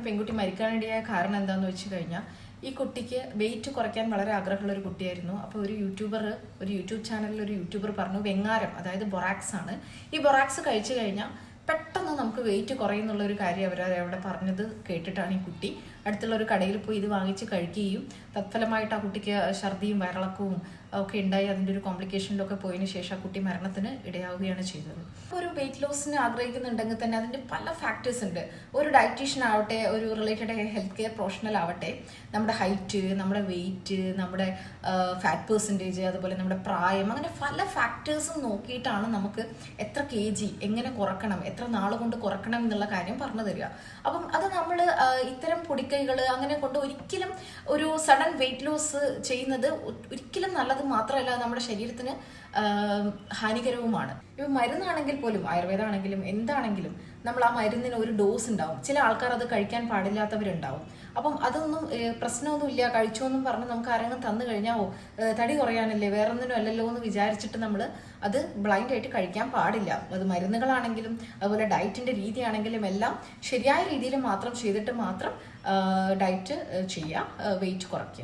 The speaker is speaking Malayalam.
പെൺകുട്ടി മരിക്കാനിടയായ കാരണം എന്താണെന്ന് വെച്ച് കഴിഞ്ഞാൽ ഈ കുട്ടിക്ക് വെയിറ്റ് കുറയ്ക്കാൻ വളരെ ആഗ്രഹമുള്ള ഒരു കുട്ടിയായിരുന്നു. അപ്പോൾ ഒരു യൂട്യൂബ് ചാനലിൽ ഒരു യൂട്യൂബർ പറഞ്ഞു വെങ്ങാരം, അതായത് ബൊറാക്സ് ആണ്, ഈ ബൊറാക്സ് കഴിച്ചു കഴിഞ്ഞാൽ പെട്ടെന്ന് നമുക്ക് വെയിറ്റ് കുറയുന്നുള്ള ഒരു കാര്യം അവിടെ പറഞ്ഞത് കേട്ടിട്ടാണ് ഈ കുട്ടി അടുത്തുള്ള ഒരു കടയിൽ പോയി ഇത് വാങ്ങിച്ച് കഴിക്കുകയും തത്ഫലമായിട്ട് ആ കുട്ടിക്ക് ഛർദിയും വയറിളക്കവും ഒക്കെ ഉണ്ടായി അതിൻ്റെ ഒരു കോംപ്ലിക്കേഷനിലൊക്കെ പോയതിന് ശേഷം ആ കുട്ടി മരണത്തിന് ഇടയാവുകയാണ് ചെയ്തത്. ഒരു വെയിറ്റ് ലോസിന് ആഗ്രഹിക്കുന്നുണ്ടെങ്കിൽ തന്നെ അതിൻ്റെ പല ഫാക്ടേഴ്സ് ഉണ്ട്. ഒരു ഡയറ്റീഷ്യൻ ആവട്ടെ, ഒരു റിലേറ്റഡ് ഹെൽത്ത് കെയർ പ്രൊഫഷണൽ ആവട്ടെ, നമ്മുടെ ഹൈറ്റ്, നമ്മുടെ വെയിറ്റ്, നമ്മുടെ ഫാറ്റ് പെർസെൻറ്റേജ്, അതുപോലെ നമ്മുടെ പ്രായം, അങ്ങനെ പല ഫാക്ടേഴ്സും നോക്കിയിട്ടാണ് നമുക്ക് എത്ര kg എങ്ങനെ കുറക്കണം, എത്ര നാൾ കൊണ്ട് കുറക്കണം എന്നുള്ള കാര്യം പറഞ്ഞു തരിക. അപ്പം അത് നമ്മൾ ഇത്തരം പൊടിക്കൈകൾ അങ്ങനെ കൊണ്ട് ഒരിക്കലും ഒരു സഡൻ വെയിറ്റ് ലോസ് ചെയ്യുന്നത് ഒരിക്കലും നല്ലത് മാത്രമല്ല, നമ്മുടെ ശരീരത്തിന് ഹാനികരവുമാണ്. ഇപ്പം മരുന്നാണെങ്കിൽ പോലും, ആയുർവേദമാണെങ്കിലും എന്താണെങ്കിലും, നമ്മൾ ആ മരുന്നിന് ഒരു ഡോസ് ഉണ്ടാവും. ചില ആൾക്കാർ അത് കഴിക്കാൻ പാടില്ലാത്തവരുണ്ടാവും. അപ്പം അതൊന്നും പ്രശ്നമൊന്നുമില്ല, കഴിച്ചോന്നും പറഞ്ഞ് നമുക്ക് ആരെങ്കിലും തന്നു കഴിഞ്ഞാൽ തടി കുറയാനല്ലേ, വേറൊന്നിനും അല്ലല്ലോ എന്ന് വിചാരിച്ചിട്ട് നമ്മൾ അത് ബ്ലൈൻഡായിട്ട് കഴിക്കാൻ പാടില്ല. അത് മരുന്നുകളാണെങ്കിലും അതുപോലെ ഡയറ്റിൻ്റെ രീതിയാണെങ്കിലും എല്ലാം ശരിയായ രീതിയിൽ മാത്രം ചെയ്തിട്ട് മാത്രം ഡയറ്റ് ചെയ്യുക, വെയിറ്റ് കുറയ്ക്കുക.